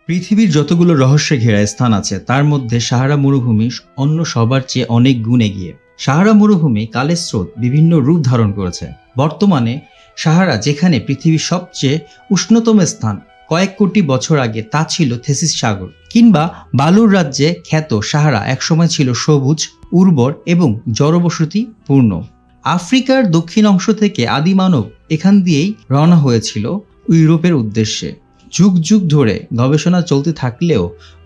পৃথিবীর যতগুলো রহস্যে ঘেরা স্থান আছে তার মধ্যে সাহারা মরুভূমি অন্য সবার চেয়ে অনেক গুণ এগিয়ে। সাহারা মরুভূমি কালের স্রোত বিভিন্ন রূপ ধারণ করেছে। বর্তমানে সাহারা যেখানে পৃথিবীর সবচেয়ে উষ্ণতম স্থান, কয়েক কোটি বছর আগে তা ছিল থেসিস সাগর, কিংবা বালুর রাজ্যে খ্যাত সাহারা একসময় ছিল সবুজ, উর্বর এবং জনবসতি পূর্ণ। আফ্রিকার দক্ষিণ অংশ থেকে আদিমানব এখান দিয়েই রওনা হয়েছিল ইউরোপের উদ্দেশ্যে। যুগ যুগ ধরে গবেষণা চলতে থাকলেও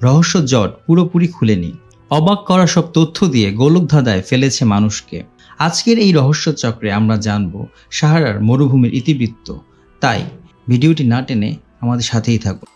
রহস্য জট পুরোপুরি খুলেনি। অবাক করা সব তথ্য দিয়ে গোলকধাঁধায় ফেলেছে মানুষকে। আজকের এই রহস্য চক্রে আমরা জানব সাহারার মরুভূমির ইতিবৃত্ত। তাই ভিডিওটি না টেনে আমাদের সাথেই থাকুন।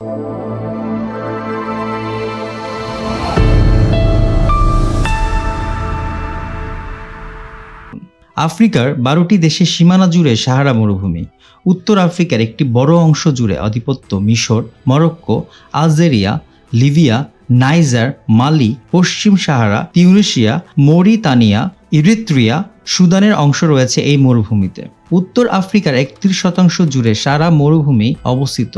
আফ্রিকার 12টি দেশের সীমানা জুড়ে সাহারা মরুভূমি। উত্তর আফ্রিকার একটি বড় অংশ জুড়ে আধিপত্য মিশর, মরক্কো, আলজেরিয়া, লিবিয়া, নাইজার, মালি, পশ্চিম সাহারা, তিউনিসিয়া, মরিতানিয়া, ইরিত্রিয়া, সুদানের অংশ রয়েছে এই মরুভূমিতে। উত্তর আফ্রিকার 31% জুড়ে সারা মরুভূমি অবস্থিত।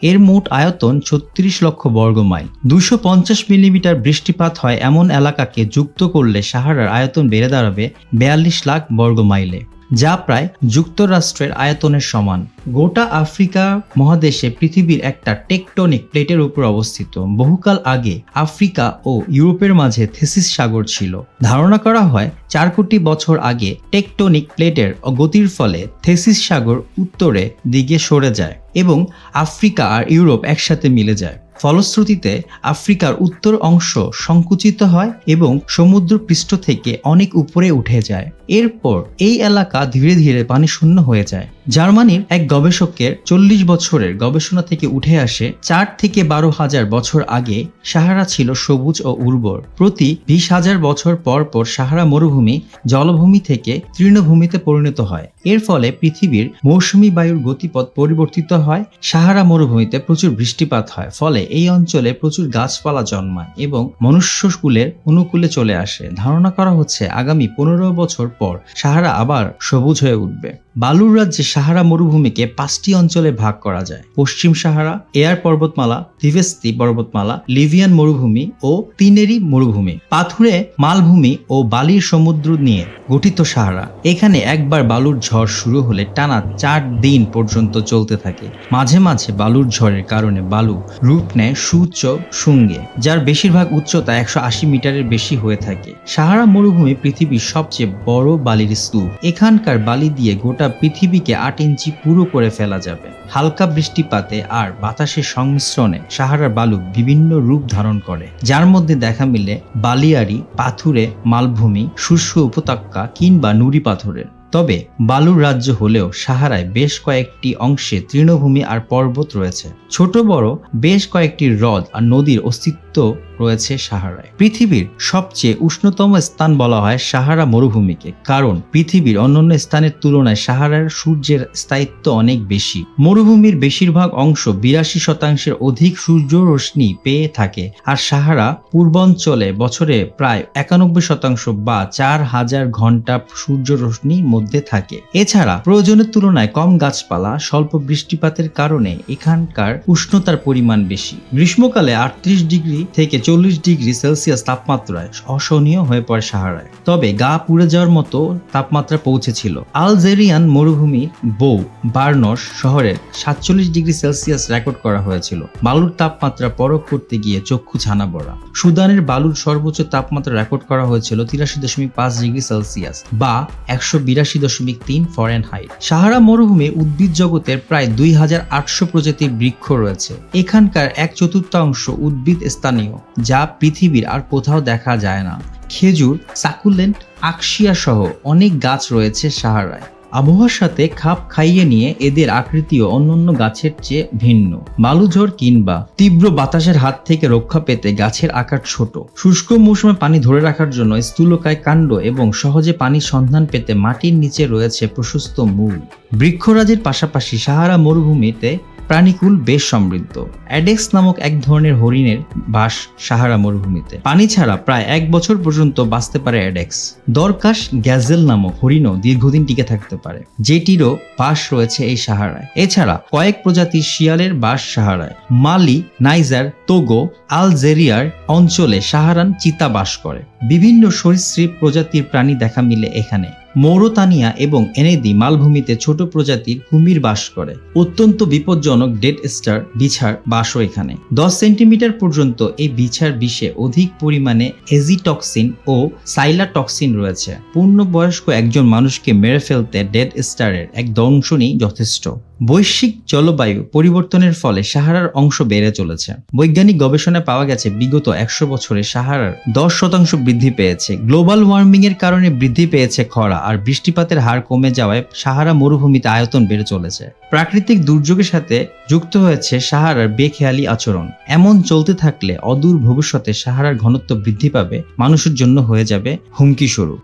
এর মোট আয়তন 36 লক্ষ বর্গ মাইল। 250 মিলিমিটার বৃষ্টিপাত হয় এমন এলাকাকে যুক্ত করলে সাহারার আয়তন বেড়ে দাঁড়াবে 42 লাখ বর্গ মাইলে, যা প্রায় যুক্তরাষ্ট্রের আয়তনের সমান। গোটা আফ্রিকা মহাদেশে পৃথিবীর একটা টেকটনিক প্লেটের উপর অবস্থিত। বহুকাল আগে আফ্রিকা ও ইউরোপের মাঝে থেসিস সাগর ছিল। ধারণা করা হয় 4 কোটি বছর আগে টেকটনিক প্লেটের গতির ফলে থেসিস সাগর উত্তরে দিকে সরে যায় এবং আফ্রিকা আর ইউরোপ একসাথে মিলে যায়। ফলশ্রুতিতে আফ্রিকার উত্তর অংশ সংকুচিত হয় এবং সমুদ্র পৃষ্ঠ থেকে অনেক উপরে উঠে যায়। এরপর এই এলাকা ধীরে ধীরে পানি শূন্য হয়ে যায়। জার্মানির এক গবেষকের 40 বছরের গবেষণা থেকে উঠে আসে 4 থেকে 12 হাজার বছর আগে সাহারা ছিল সবুজ ও উর্বর। প্রতি 20,000 বছর পর পর সাহারা মরুভূমি জলভূমি থেকে তৃণভূমিতে পরিণত হয়। এর ফলে পৃথিবীর মৌসুমী বায়ুর গতিপথ পরিবর্তিত হয়। সাহারা মরুভূমিতে প্রচুর বৃষ্টিপাত হয়, ফলে এই অঞ্চলে প্রচুর গাছপালা জন্মায় এবং মনুষ্যকুলের অনুকূলে চলে আসে। ধারণা করা হচ্ছে আগামী 15 বছর পর সাহারা আবার সবুজ হয়ে উঠবে। বালুর রাজ্যে সাহারা মরুভূমিকে 5টি অঞ্চলে ভাগ করা যায়: পশ্চিম সাহারা, এয়ার পর্বতমালা, তিভেস্তি পর্বতমালা, লিবিয়ান মরুভূমি ও তিনেরি মরুভূমি। পাথুরে মালভূমি ও বালির সমুদ্র নিয়ে গঠিত সাহারা। এখানে একবার বালুর ঝড় শুরু হলে টানা 4 দিন পর্যন্ত চলতে থাকে। মাঝে মাঝে বালুর ঝড়ের কারণে বালু রূপ নেয় সুউচ্চ শৃঙ্গে, যার বেশিরভাগ উচ্চতা 180 মিটারের বেশি হয়ে থাকে। সাহারা মরুভূমি পৃথিবীর সবচেয়ে বড় বালির স্তূপ। এখানকার বালি দিয়ে গোটা পৃথিবীকে 8 ইঞ্চি পুরো করে ফেলা যাবে। হালকা বৃষ্টিপাতে আর বাতাসের সংমিশ্রণে সাহারার বালু বিভিন্ন রূপ ধারণ করে, যার মধ্যে দেখা মিলে বালিয়াড়ি, পাথুরে মালভূমি, শুষ্ক উপত্যকা কিংবা নুড়ি পাথরের। তবে বালুর রাজ্য হলেও সাহারায় বেশ কয়েকটি অংশে তৃণভূমি আর পর্বত রয়েছে। ছোট বড় বেশ কয়েকটি হ্রদ আর নদীর অস্তিত্ব রয়েছে সাহারায়। পৃথিবীর সবচেয়ে উষ্ণতম স্থান বলা হয় সাহারা মরুভূমিকে, কারণ পৃথিবীর অন্যান্য স্থানের তুলনায় সাহারার সূর্যের স্থায়িত্ব অনেক বেশি। মরুভূমির বেশিরভাগ অংশ 82% অধিক সূর্য রশ্মি পেয়ে থাকে, আর সাহারা পূর্বাঞ্চলে বছরে প্রায় 91% বা 4000 ঘন্টা সূর্য রশ্মির মধ্যে থাকে। এছাড়া প্রয়োজনের তুলনায় কম গাছপালা, স্বল্প বৃষ্টিপাতের কারণে এখানকার উষ্ণতার পরিমাণ বেশি। গ্রীষ্মকালে 38 ডিগ্রি থেকে 40 ডিগ্রি সেলসিয়াস তাপমাত্রায় অসহনীয় হয়ে পড়ে সাহারায়। তবে গা পুড়ে যাওয়ার মতো তাপমাত্রা পৌঁছেছিল। আলজেরিয়ান মরুভূমির বউ বার্নস শহরের 47 ডিগ্রি সেলসিয়াস রেকর্ড করা হয়েছিল। বালুর তাপমাত্রা পরখ করতে গিয়ে চক্ষু ছানা বড়া। সুদানের বালুর সর্বোচ্চ তাপমাত্রা রেকর্ড করা হয়েছিল 83.5 ডিগ্রি সেলসিয়াস বা 182.3 ফরেনহাইট। সাহারা মরুভূমি উদ্ভিদ জগতের প্রায় 2800 প্রজাতির বৃক্ষ রয়েছে। এখানকার 1/4 উদ্ভিদ স্থানীয়, যা পৃথিবীর আর কোথাও দেখা যায় না। খেজুর, সাকুলেন্ট, আক্সিয়া সহ অনেক গাছ রয়েছে সাহারায়। আবহাওয়ার সাথে খাপ খাইয়ে নিয়ে এদের আকৃতিও অন্যান্য গাছের চেয়ে ভিন্ন। বালুঝড় কিংবা তীব্র বাতাসের হাত থেকে রক্ষা পেতে গাছের আকার ছোট। শুষ্ক মৌসুমে পানি ধরে রাখার জন্য স্থূলকায় কাণ্ড এবং সহজে পানির সন্ধান পেতে মাটির নিচে রয়েছে প্রশস্ত মূল। বৃক্ষরাজির পাশাপাশি সাহারা মরুভূমিতে প্রাণীকুল বেশ সমৃদ্ধ। অ্যাডেক্স নামক এক ধরনের হরিণের বাস সাহারা মরুভূমিতে। পানি ছাড়া প্রায় 1 বছর পর্যন্ত বাঁচতে পারে অ্যাডেক্স। দরকাশ গ্যাজেল নামক হরিণও দীর্ঘদিন টিকে থাকতে পারে, যেটিরও বাস রয়েছে এই সাহারায়। এছাড়া কয়েক প্রজাতির শিয়ালের বাস সাহারায়। মালি, নাইজার, তোগো, আলজেরিয়ার অঞ্চলে সাহারান চিতা বাস করে। বিভিন্ন সরীসৃপ প্রজাতির প্রাণী দেখা মিলে এখানে। মৌরতানিয়া এবং এনেদি মালভূমিতে ছোট প্রজাতির কুমির বাস করে। অত্যন্ত বিপজ্জনক ডেড স্টার বিছার বাসও এখানে। 10 সেন্টিমিটার পর্যন্ত এই বিছার বিষে অধিক পরিমাণে এজিটক্সিন ও সাইলাটক্সিন রয়েছে। পূর্ণবয়স্ক একজন মানুষকে মেরে ফেলতে ডেড স্টারের এক দংশনই যথেষ্ট। বৈশ্বিক জলবায়ু পরিবর্তনের ফলে সাহারার অংশ বেড়ে চলেছে। বৈজ্ঞানিক গবেষণায় পাওয়া গেছে বিগত 100 বছরে সাহারার 10% বৃদ্ধি পেয়েছে। গ্লোবাল ওয়ার্মিং এর কারণে বৃদ্ধি পেয়েছে খরা আর বৃষ্টিপাতের হার কমে যাওয়ায় সাহারা মরুভূমিতে আয়তন বেড়ে চলেছে। প্রাকৃতিক দুর্যোগের সাথে যুক্ত হয়েছে সাহারার বেখেয়ালি আচরণ। এমন চলতে থাকলে অদূর ভবিষ্যতে সাহারার ঘনত্ব বৃদ্ধি পাবে, মানুষের জন্য হয়ে যাবে হুমকি স্বরূপ।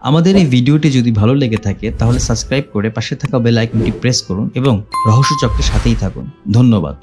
আমাদের এই ভিডিওটি যদি ভালো লেগে থাকে তাহলে সাবস্ক্রাইব করে পাশে থাকা বেল আইকনটি প্রেস করুন এবং রহস্য চক্রের সাথেই থাকুন। ধন্যবাদ।